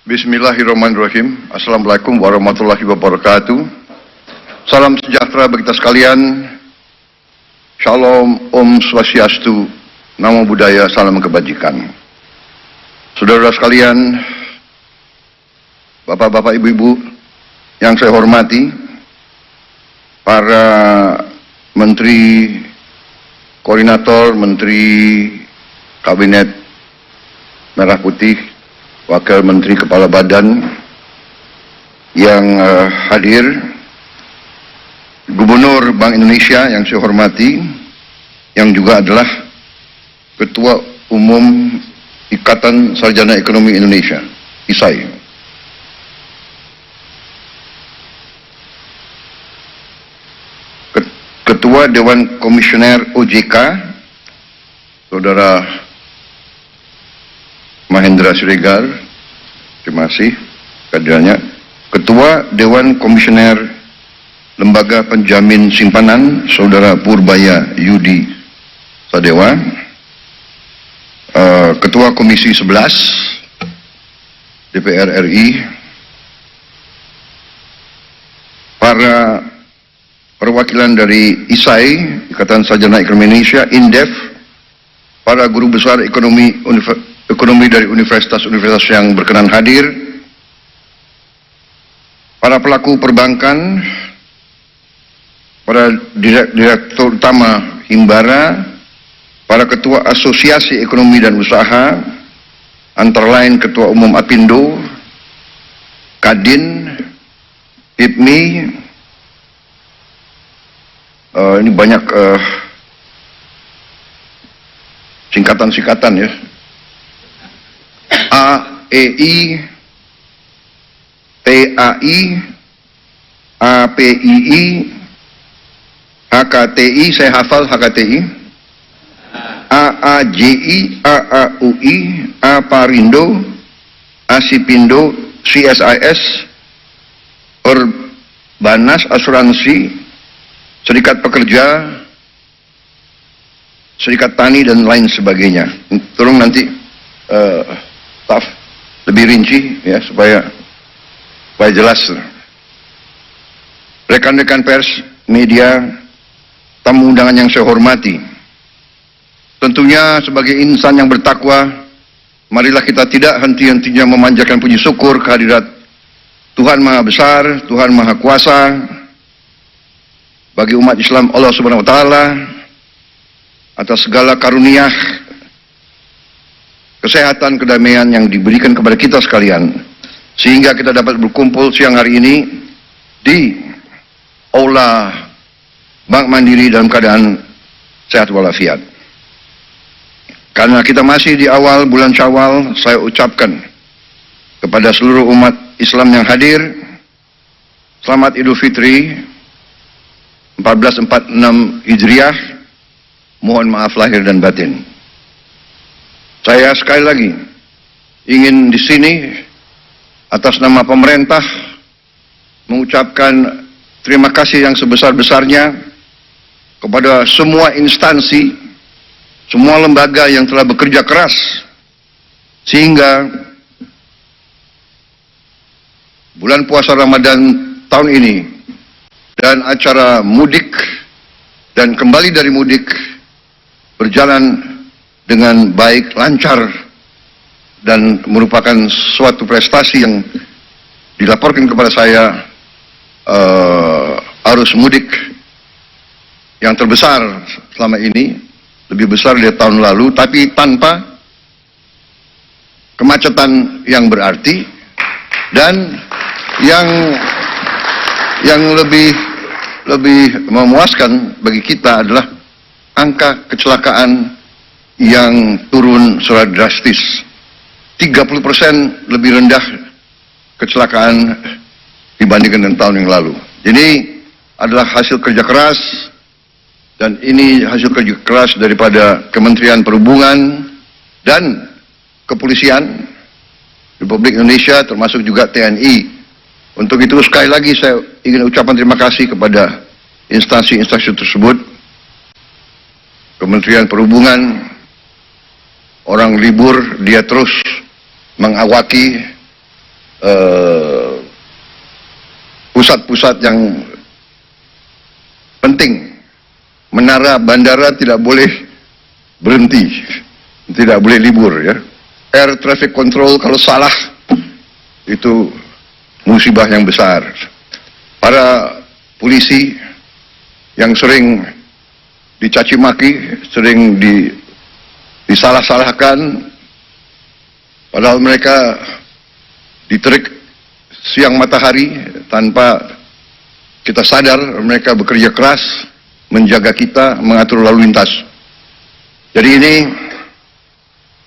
Bismillahirrahmanirrahim. Assalamualaikum warahmatullahi wabarakatuh. Salam sejahtera bagi kita sekalian. Shalom, Om Swastiastu, Namo Buddhaya, salam kebajikan. Saudara sekalian, bapak-bapak, ibu-ibu yang saya hormati, para menteri, koordinator, menteri kabinet merah putih, wakil menteri kepala badan yang hadir, Gubernur Bank Indonesia yang saya hormati, yang juga adalah Ketua Umum Ikatan Sarjana Ekonomi Indonesia, ISAI. Ketua Dewan Komisioner OJK, Saudara Mahendra Siregar, terima kasih kehadirannya. Ketua Dewan Komisioner Lembaga Penjamin Simpanan, Saudara Purbaya Yudi Sadewa, Ketua Komisi 11 DPR RI, para perwakilan dari ISAI, Ikatan Sarjana Ekonomi Indonesia, INDEF, para guru besar ekonomi dari universitas-universitas yang berkenan hadir, para pelaku perbankan, para direktur utama Himbara, para ketua asosiasi ekonomi dan usaha, antara lain Ketua Umum Apindo, Kadin, IPMI, ini banyak singkatan-singkatan ya, AEI, TAI, APII, HKTI, saya hafal HKTI, AAJI, AAUI, AParindo, ASIPindo, CSIS, Perbanas, Asuransi, Serikat Pekerja, Serikat Tani, dan lain sebagainya. Tolong nanti staff lebih rinci ya, supaya jelas. Rekan-rekan pers, media, tamu undangan yang saya hormati, tentunya sebagai insan yang bertakwa, marilah kita tidak henti-hentinya memanjatkan puji syukur kehadirat Tuhan Maha Besar, Tuhan Maha Kuasa, bagi umat Islam Allah Subhanahu wa Ta'ala, atas segala karunia kesehatan, kedamaian yang diberikan kepada kita sekalian, sehingga kita dapat berkumpul siang hari ini di Aula Bank Mandiri dalam keadaan sehat walafiat. Karena kita masih di awal bulan Syawal, saya ucapkan kepada seluruh umat Islam yang hadir, selamat Idul Fitri 1446 Hijriah, mohon maaf lahir dan batin. Saya sekali lagi ingin di sini atas nama pemerintah mengucapkan terima kasih yang sebesar-besarnya kepada semua instansi, semua lembaga yang telah bekerja keras sehingga bulan puasa Ramadan tahun ini dan acara mudik dan kembali dari mudik berjalan dengan baik, lancar, dan merupakan suatu prestasi yang dilaporkan kepada saya, arus mudik yang terbesar selama ini, lebih besar dari tahun lalu, tapi tanpa kemacetan yang berarti, dan yang lebih memuaskan bagi kita adalah angka kecelakaan yang turun secara drastis. 30% lebih rendah kecelakaan dibandingkan dengan tahun yang lalu. Jadi adalah hasil kerja keras, dan ini hasil kerja keras daripada Kementerian Perhubungan dan Kepolisian Republik Indonesia, termasuk juga TNI. Untuk itu sekali lagi saya ingin ucapkan terima kasih kepada instansi-instansi tersebut. Kementerian Perhubungan, orang libur dia terus mengawaki pusat-pusat yang penting. Menara bandara tidak boleh berhenti, tidak boleh libur ya. Air traffic control kalau salah itu musibah yang besar. Para polisi yang sering dicaci maki, sering disalah-salahkan, padahal mereka diterik siang matahari tanpa kita sadar. Mereka bekerja keras menjaga kita, mengatur lalu lintas. Jadi ini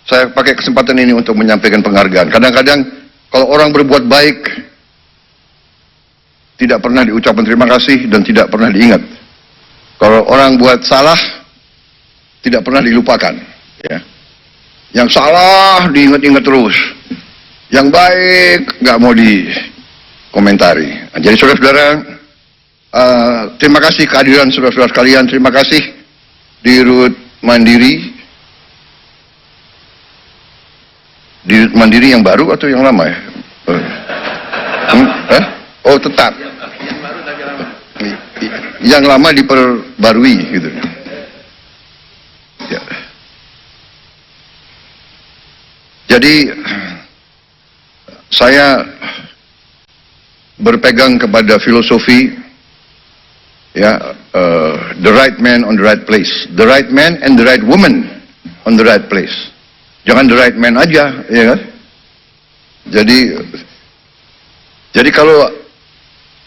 saya pakai kesempatan ini untuk menyampaikan penghargaan. Kadang-kadang kalau orang berbuat baik tidak pernah diucapkan terima kasih dan tidak pernah diingat. Kalau orang buat salah tidak pernah dilupakan. Ya. Yang salah diingat-ingat terus. Yang baik nggak mau dikomentari. Nah, jadi saudara-saudara, terima kasih kehadiran saudara-saudara sekalian. Terima kasih Dirut Mandiri. Dirut Mandiri yang baru atau yang lama ya? Oh tetap. Yang lama diperbarui gitu. Ya. Jadi saya berpegang kepada filosofi ya, the right man on the right place, the right man and the right woman on the right place. Jangan the right man aja, ya kan? Jadi kalau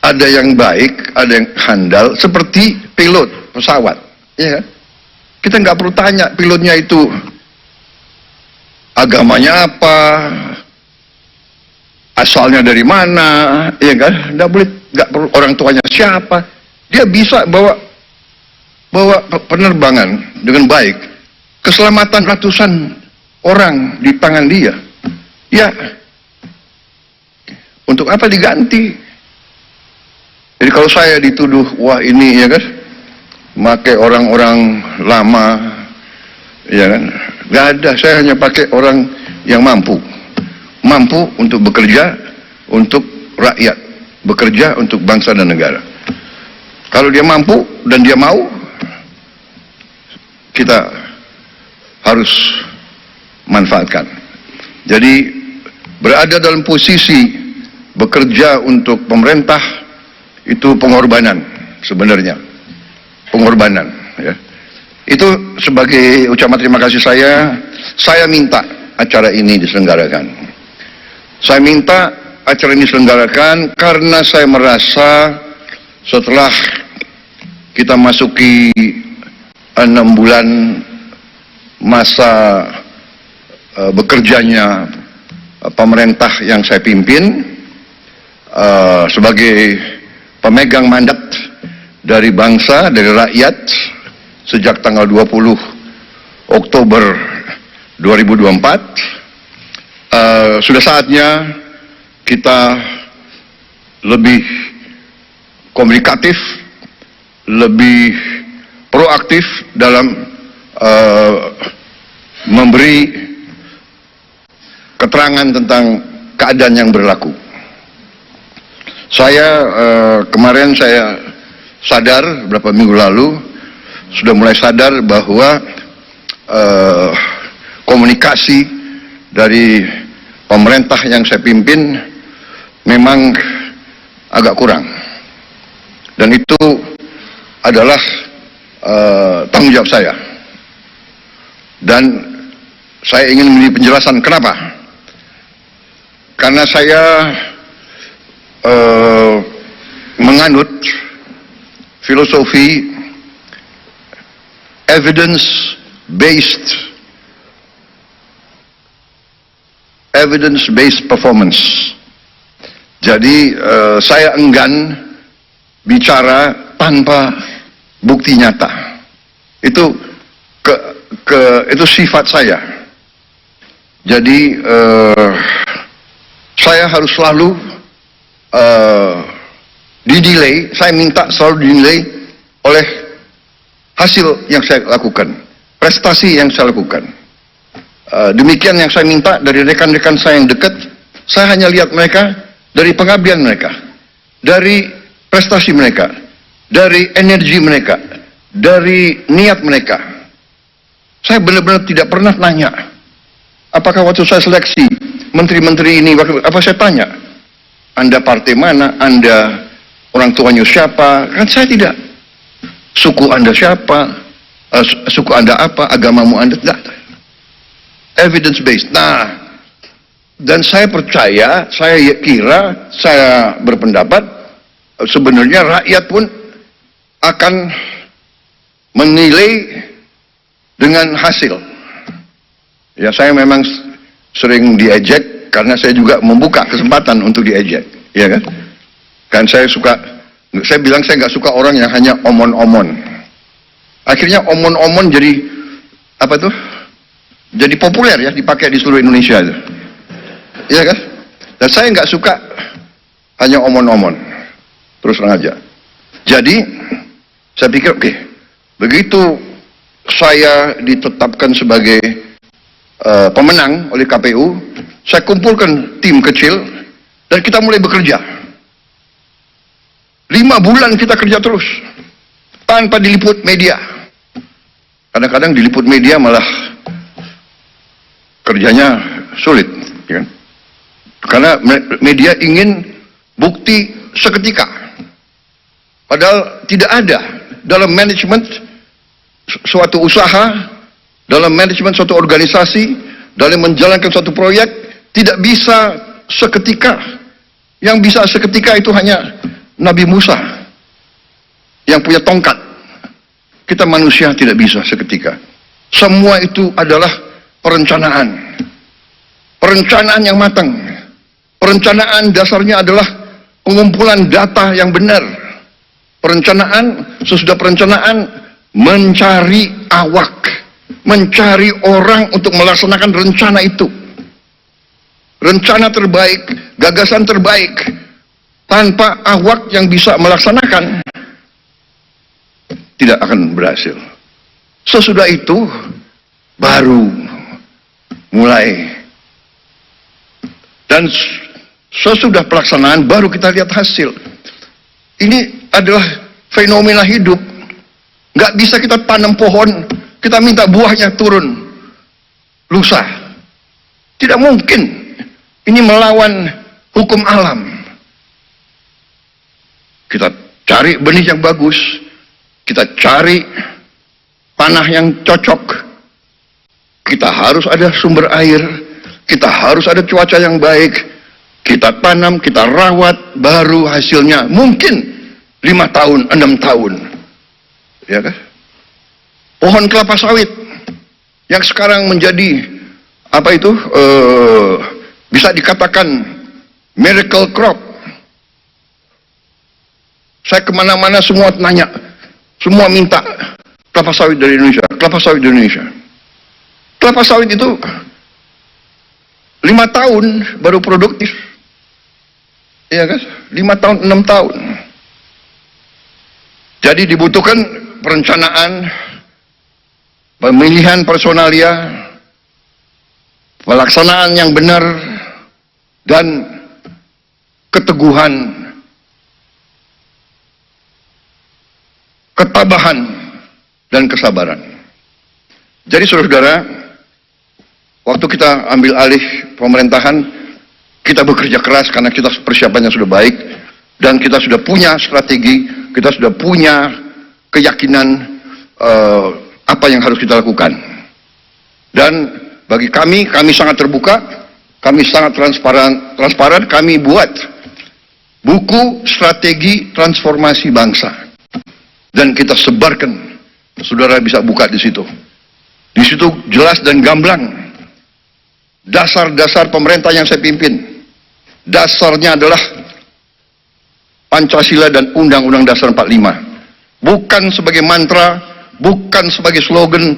ada yang baik, ada yang handal, seperti pilot pesawat, ya kan? Kita nggak perlu tanya pilotnya itu agamanya apa, asalnya dari mana, ya kan? Nggak perlu orang tuanya siapa. Dia bisa bawa penerbangan dengan baik, keselamatan ratusan orang di tangan dia. Ya, untuk apa diganti? Jadi kalau saya dituduh, wah ini ya kan, pakai orang-orang lama, ya kan, nggak ada. Saya hanya pakai orang yang mampu untuk bekerja untuk rakyat, bekerja untuk bangsa dan negara. Kalau dia mampu dan dia mau, kita harus manfaatkan. Jadi berada dalam posisi bekerja untuk pemerintah itu pengorbanan sebenarnya, pengorbanan. Ya. Itu sebagai ucapan terima kasih saya minta acara ini diselenggarakan. Saya minta acara ini diselenggarakan karena saya merasa setelah kita masuki 6 bulan masa bekerjanya pemerintah yang saya pimpin sebagai pemegang mandat dari bangsa, dari rakyat sejak tanggal 20 Oktober 2024, sudah saatnya kita lebih komunikatif, lebih proaktif dalam memberi keterangan tentang keadaan yang berlaku. Saya kemarin saya sadar beberapa minggu lalu sudah mulai sadar bahwa komunikasi dari pemerintah yang saya pimpin memang agak kurang, dan itu adalah tanggung jawab saya, dan saya ingin memberi penjelasan kenapa. Karena saya menganut filosofi evidence-based performance. Jadi saya enggan bicara tanpa bukti nyata. Itu itu sifat saya. Jadi saya harus selalu dinilai, saya minta selalu dinilai oleh hasil yang saya lakukan, prestasi yang saya lakukan. Demikian yang saya minta dari rekan-rekan saya yang dekat, Saya hanya lihat mereka dari pengabdian mereka, dari prestasi mereka, dari energi mereka, dari niat mereka. Saya benar-benar tidak pernah tanya, apakah waktu saya seleksi menteri-menteri ini, apa saya tanya, Anda partai mana, Anda orang tuanya siapa? Kan saya tidak. Suku Anda siapa? Suku Anda apa? Agamamu Anda? Tidak. Evidence based. Nah, dan saya percaya, saya kira, saya berpendapat sebenarnya rakyat pun akan menilai dengan hasil. Ya, saya memang sering diejek karena saya juga membuka kesempatan untuk diejek, ya kan? Kan saya bilang saya nggak suka orang yang hanya omon-omon. Akhirnya omon-omon jadi apa tuh? Jadi populer ya, dipakai di seluruh Indonesia itu. Iya kan? Dan saya nggak suka hanya omon-omon. Terus terang aja. Jadi saya pikir oke, begitu saya ditetapkan sebagai pemenang oleh KPU, saya kumpulkan tim kecil dan kita mulai bekerja. 5 bulan kita kerja terus tanpa diliput media. Kadang-kadang diliput media malah kerjanya sulit, ya kan? Karena media ingin bukti seketika. Padahal tidak ada dalam manajemen suatu usaha, dalam manajemen suatu organisasi, dalam menjalankan suatu proyek, tidak bisa seketika. Yang bisa seketika itu hanya Nabi Musa yang punya tongkat. Kita manusia tidak bisa seketika. Semua itu adalah perencanaan. Perencanaan yang matang. Perencanaan dasarnya adalah pengumpulan data yang benar. Perencanaan, sesudah perencanaan, mencari awak. Mencari orang untuk melaksanakan rencana itu. Rencana terbaik, gagasan terbaik. Tanpa awak yang bisa melaksanakan, tidak akan berhasil. Sesudah itu, baru mulai. Dan sesudah pelaksanaan, baru kita lihat hasil. Ini adalah fenomena hidup. Nggak bisa kita tanam pohon, kita minta buahnya turun lusa. Tidak mungkin. Ini melawan hukum alam. Kita cari benih yang bagus, kita cari tanah yang cocok, kita harus ada sumber air, kita harus ada cuaca yang baik, kita tanam, kita rawat, baru hasilnya mungkin 5 tahun, 6 tahun. Ya kan? Pohon kelapa sawit yang sekarang menjadi apa itu bisa dikatakan miracle crop. Saya kemana-mana semua nanya, semua minta kelapa sawit dari Indonesia, kelapa sawit dari Indonesia. Kelapa sawit itu 5 tahun baru produktif, iya kan? 5 tahun, 6 tahun. Jadi dibutuhkan perencanaan, pemilihan personalia, pelaksanaan yang benar, dan keteguhan, ketabahan, dan kesabaran. Jadi saudara-saudara, waktu kita ambil alih pemerintahan, kita bekerja keras karena kita persiapannya sudah baik, dan kita sudah punya strategi, kita sudah punya keyakinan apa yang harus kita lakukan. Dan bagi kami sangat terbuka, kami sangat transparan, kami buat buku strategi transformasi bangsa. Dan kita sebarkan, saudara bisa buka di situ. Di situ jelas dan gamblang dasar-dasar pemerintah yang saya pimpin. Dasarnya adalah Pancasila dan Undang-Undang Dasar 45. Bukan sebagai mantra, bukan sebagai slogan,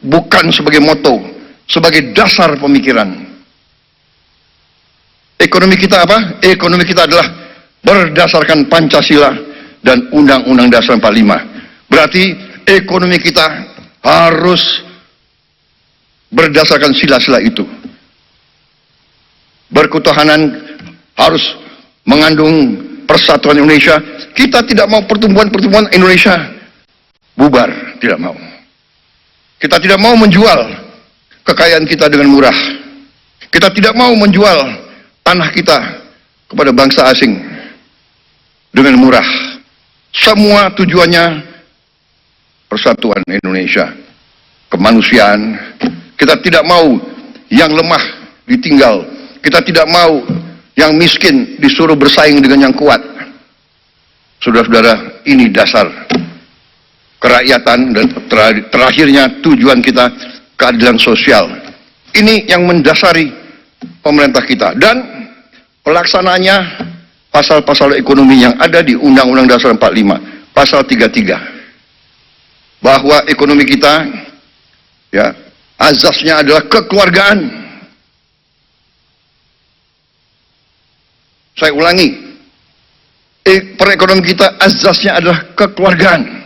bukan sebagai moto, sebagai dasar pemikiran. Ekonomi kita apa? Ekonomi kita adalah berdasarkan Pancasila dan Undang-Undang Dasar 45. Berarti ekonomi kita harus berdasarkan sila-sila itu. berketuhanan harus mengandung persatuan Indonesia. Kita tidak mau pertumbuhan Indonesia bubar, tidak mau. Kita tidak mau menjual kekayaan kita dengan murah. Kita tidak mau menjual tanah kita kepada bangsa asing dengan murah. Semua tujuannya persatuan Indonesia, kemanusiaan. Kita tidak mau yang lemah ditinggal. Kita tidak mau yang miskin disuruh bersaing dengan yang kuat. Saudara-saudara, ini dasar kerakyatan dan terakhirnya tujuan kita keadilan sosial. Ini yang mendasari pemerintah kita, dan pelaksanaannya pasal-pasal ekonomi yang ada di Undang-Undang Dasar 45, pasal 33, bahwa ekonomi kita ya azasnya adalah kekeluargaan. Saya ulangi, perekonomian kita azasnya adalah kekeluargaan.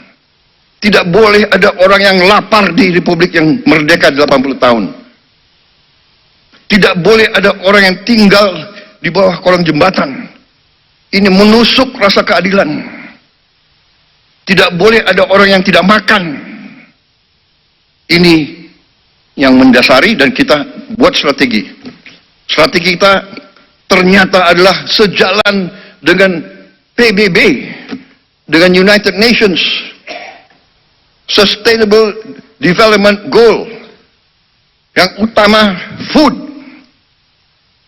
Tidak boleh ada orang yang lapar di Republik yang merdeka 80 tahun. Tidak boleh ada orang yang tinggal di bawah kolong jembatan. Ini menusuk rasa keadilan. Tidak boleh ada orang yang tidak makan. Ini yang mendasari, dan kita buat strategi. Strategi kita ternyata adalah sejalan dengan PBB, dengan United Nations Sustainable Development Goal. Yang utama food,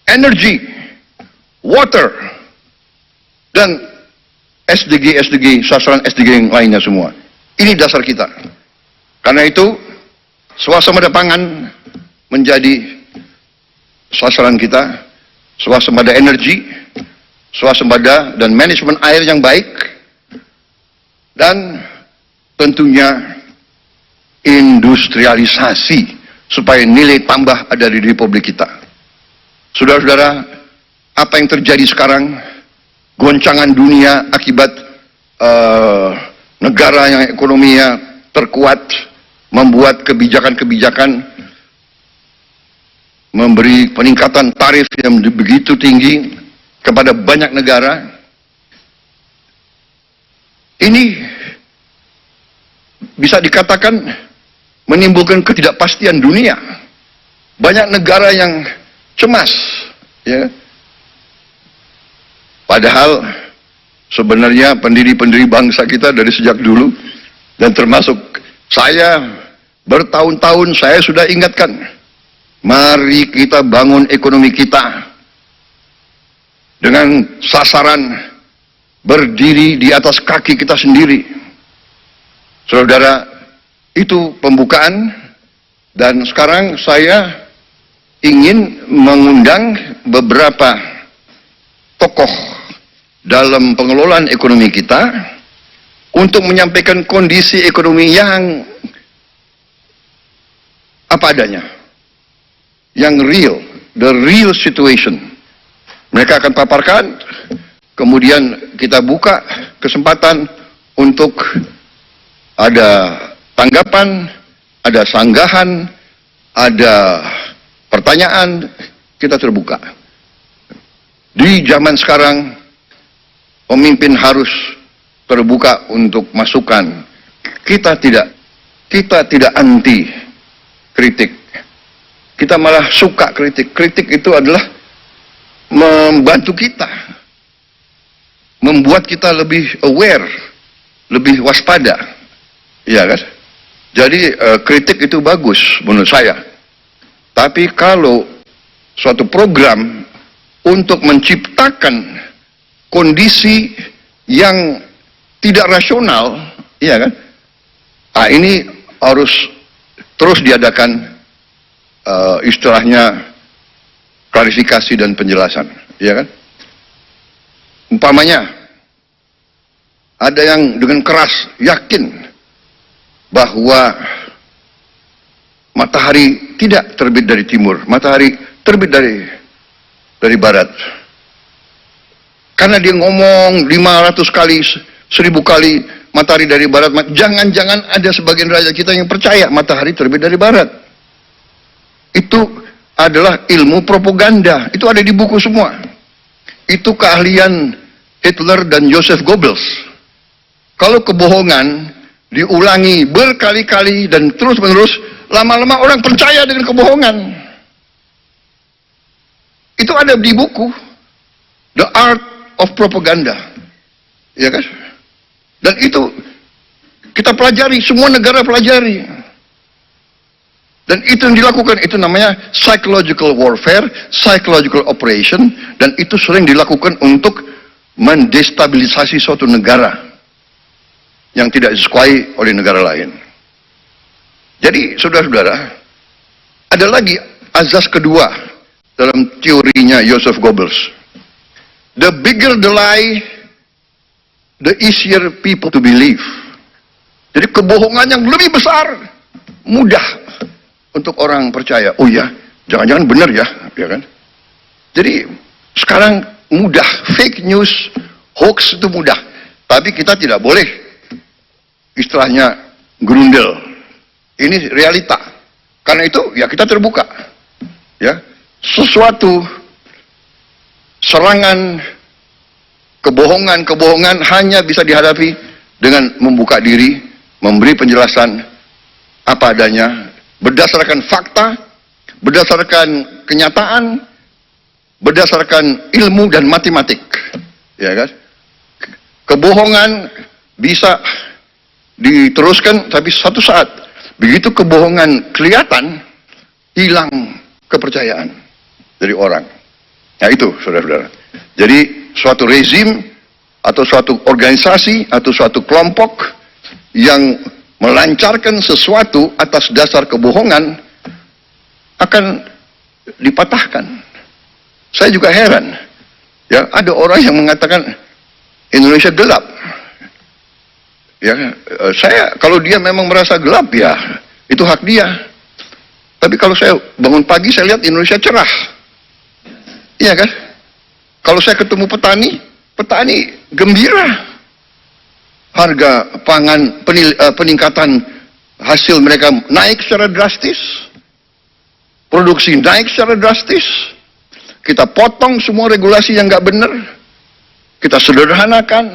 energy, water, dan SDG, sasaran SDG yang lainnya semua. Ini dasar kita. Karena itu, swasembada pangan menjadi sasaran kita. Swasembada energi, swasembada dan manajemen air yang baik, dan tentunya industrialisasi supaya nilai tambah ada di Republik kita. Saudara-saudara, apa yang terjadi sekarang, goncangan dunia akibat negara yang ekonominya terkuat membuat kebijakan-kebijakan, memberi peningkatan tarif yang begitu tinggi kepada banyak negara. Ini bisa dikatakan menimbulkan ketidakpastian dunia. Banyak negara yang cemas, ya. Padahal sebenarnya pendiri-pendiri bangsa kita dari sejak dulu, dan termasuk saya, bertahun-tahun saya sudah ingatkan, mari kita bangun ekonomi kita dengan sasaran berdiri di atas kaki kita sendiri. Saudara, itu pembukaan, dan sekarang saya ingin mengundang beberapa tokoh dalam pengelolaan ekonomi kita untuk menyampaikan kondisi ekonomi yang apa adanya, yang real, the real situation. Mereka akan paparkan, kemudian kita buka kesempatan untuk ada tanggapan, ada sanggahan, ada pertanyaan. Kita terbuka. Di zaman sekarang, pemimpin harus terbuka untuk masukan. Kita tidak anti kritik. Kita malah suka kritik. Kritik itu adalah membantu kita, membuat kita lebih aware, lebih waspada, ya kan? Jadi kritik itu bagus menurut saya. Tapi kalau suatu program untuk menciptakan kondisi yang tidak rasional, ya kan? Nah, ini harus terus diadakan istilahnya klarifikasi dan penjelasan, ya kan? Umpamanya ada yang dengan keras yakin bahwa matahari tidak terbit dari timur, matahari terbit dari barat. Karena dia ngomong 500 kali, 1000 kali matahari dari barat, jangan-jangan ada sebagian rakyat kita yang percaya matahari terbit dari barat. Itu adalah ilmu propaganda. Itu ada di buku semua. Itu keahlian Hitler dan Joseph Goebbels. Kalau kebohongan diulangi berkali-kali dan terus-menerus, lama-lama orang percaya dengan kebohongan. Itu ada di buku The Art of Propaganda. Ya kan? Dan itu kita pelajari, semua negara pelajari. Dan itu yang dilakukan, itu namanya psychological warfare, psychological operation, dan itu sering dilakukan untuk mendestabilisasi suatu negara yang tidak disukai oleh negara lain. Jadi, saudara-saudara, ada lagi azas kedua dalam teorinya Joseph Goebbels. The bigger the lie, the easier people to believe. Jadi kebohongan yang lebih besar, mudah untuk orang percaya. Oh ya, jangan-jangan benar ya, ya kan? Jadi sekarang mudah, fake news, hoax itu mudah. Tapi kita tidak boleh, istilahnya gerundel. Ini realita. Karena itu ya kita terbuka. Ya, sesuatu serangan kebohongan hanya bisa dihadapi dengan membuka diri, memberi penjelasan apa adanya, berdasarkan fakta, berdasarkan kenyataan, berdasarkan ilmu dan matematik, ya kan? Kebohongan bisa diteruskan, tapi satu saat begitu kebohongan kelihatan, hilang kepercayaan dari orang. Nah itu, saudara-saudara. Jadi suatu rezim atau suatu organisasi atau suatu kelompok yang melancarkan sesuatu atas dasar kebohongan akan dipatahkan. Saya juga heran, ya, ada orang yang mengatakan Indonesia gelap. Ya, saya kalau dia memang merasa gelap ya itu hak dia. Tapi kalau saya bangun pagi saya lihat Indonesia cerah, iya kan? Kalau saya ketemu petani gembira. Harga pangan, peningkatan hasil mereka naik secara drastis, produksi naik secara drastis, kita potong semua regulasi yang nggak benar, kita sederhanakan.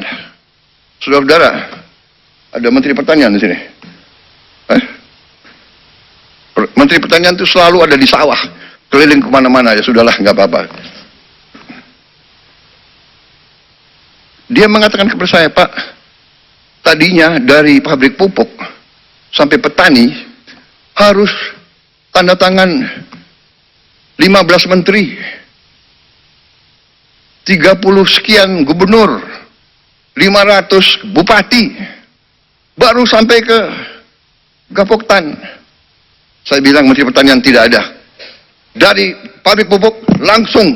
Saudara-saudara, ada Menteri Pertanian di sini. Menteri Pertanian itu selalu ada di sawah, keliling kemana-mana, ya sudahlah, nggak apa-apa. Dia mengatakan kepada saya, Pak, tadinya dari pabrik pupuk sampai petani harus tanda tangan 15 menteri, 30 sekian gubernur, 500 bupati, baru sampai ke Gapoktan. Saya bilang Menteri Pertanian tidak ada. Dari pabrik pupuk langsung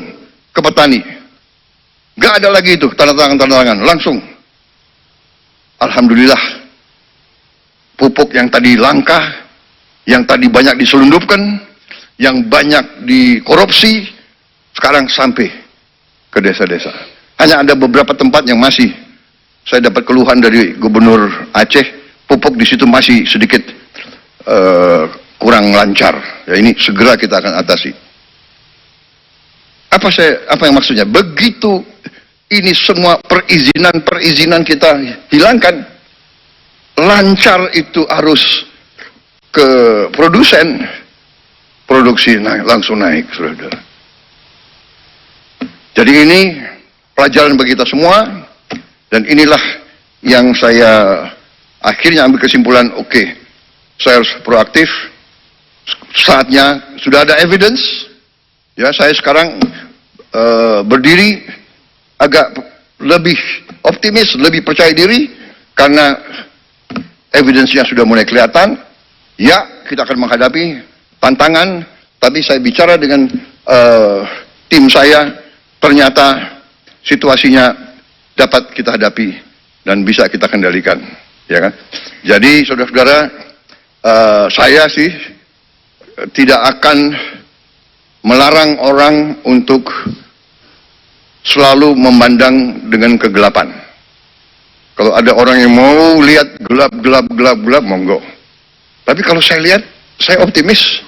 ke petani. Gak ada lagi itu tanda tangan, langsung. Alhamdulillah, pupuk yang tadi langka, yang tadi banyak diselundupkan, yang banyak dikorupsi, sekarang sampai ke desa-desa. Hanya ada beberapa tempat yang masih, saya dapat keluhan dari Gubernur Aceh, pupuk di situ masih sedikit kurang lancar. Ya, ini segera kita akan atasi. Apa yang maksudnya? Begitu ini semua perizinan kita hilangkan, lancar itu harus ke produsen, produksi langsung naik, saudara. Jadi ini pelajaran bagi kita semua, dan inilah yang saya akhirnya ambil kesimpulan, oke, saya harus proaktif, saatnya sudah ada evidence, ya saya sekarang berdiri agak lebih optimis, lebih percaya diri, karena evidence-nya sudah mulai kelihatan. Ya, kita akan menghadapi tantangan, tapi saya bicara dengan tim saya, ternyata situasinya dapat kita hadapi dan bisa kita kendalikan, ya kan? Jadi, saudara-saudara, saya sih tidak akan melarang orang untuk selalu memandang dengan kegelapan. Kalau ada orang yang mau lihat gelap, monggo. Tapi kalau saya lihat, saya optimis,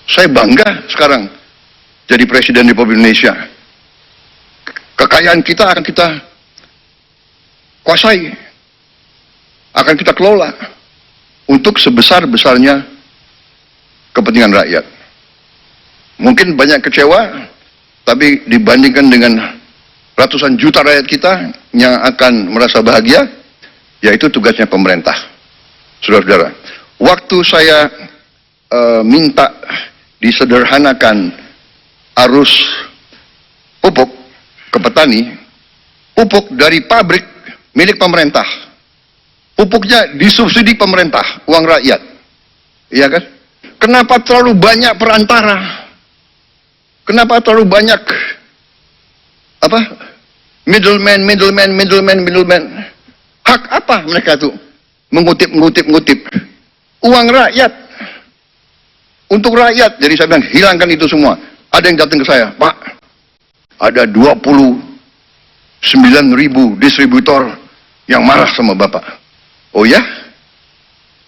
saya bangga sekarang jadi Presiden Republik Indonesia, kekayaan kita akan kita kuasai, akan kita kelola untuk sebesar-besarnya kepentingan rakyat. Mungkin banyak kecewa, tapi dibandingkan dengan ratusan juta rakyat kita yang akan merasa bahagia, yaitu tugasnya pemerintah. Saudara-saudara, waktu saya minta disederhanakan arus pupuk ke petani, pupuk dari pabrik milik pemerintah, pupuknya disubsidi pemerintah, uang rakyat, iya kan? Kenapa terlalu banyak perantara? Kenapa terlalu banyak middleman? Hak apa mereka tuh mengutip uang rakyat untuk rakyat? Jadi saya bilang hilangkan itu semua. Ada yang datang ke saya, Pak, ada 29.000 distributor yang marah sama Bapak. Oh ya?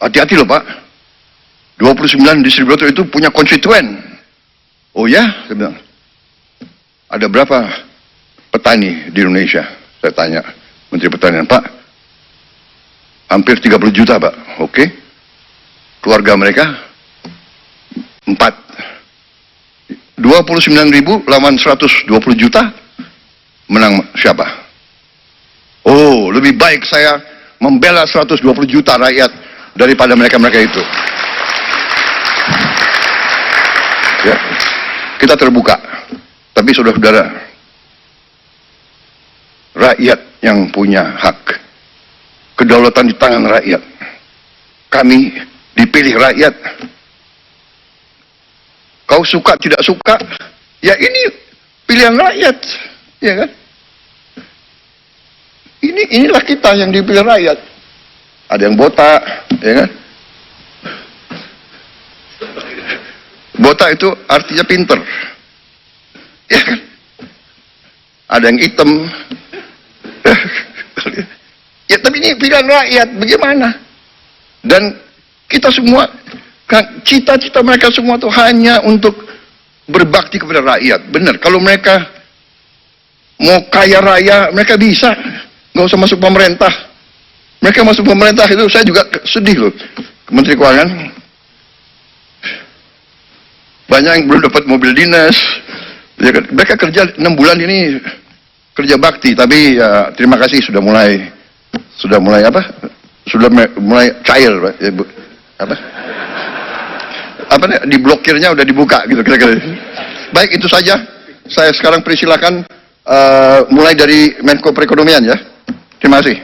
Hati-hati loh Pak, 29 distributor itu punya konstituen. Oh ya? Saya bilang, ada berapa petani di Indonesia? Saya tanya Menteri Pertanian, Pak, hampir 30 juta Pak. Oke. Keluarga mereka 4. 29.000 lawan 120 juta, menang siapa? Oh, lebih baik saya membela 120 juta rakyat daripada mereka-mereka itu. Ya, kita terbuka. Tapi saudara-saudara, rakyat yang punya hak. Kedaulatan di tangan rakyat. Kami dipilih rakyat. Kau suka tidak suka, ya ini pilihan rakyat, ya kan? Inilah kita yang dipilih rakyat. Ada yang botak, ya kan? Botak itu artinya pinter, ya kan? Ada yang hitam, ya tapi ini pilihan rakyat, bagaimana? Dan kita semua, kan cita-cita mereka semua tuh hanya untuk berbakti kepada rakyat. Benar, kalau mereka mau kaya raya, mereka bisa, nggak usah masuk pemerintah. Mereka masuk pemerintah itu saya juga sedih loh. Menteri Keuangan banyak yang belum dapat mobil dinas. Ya, mereka kerja 6 bulan ini kerja bakti, tapi ya, terima kasih sudah mulai cair, ya, diblokirnya udah dibuka gitu kira-kira. Baik, itu saja. Saya sekarang persilakan mulai dari Menko Perekonomian ya. Terima kasih.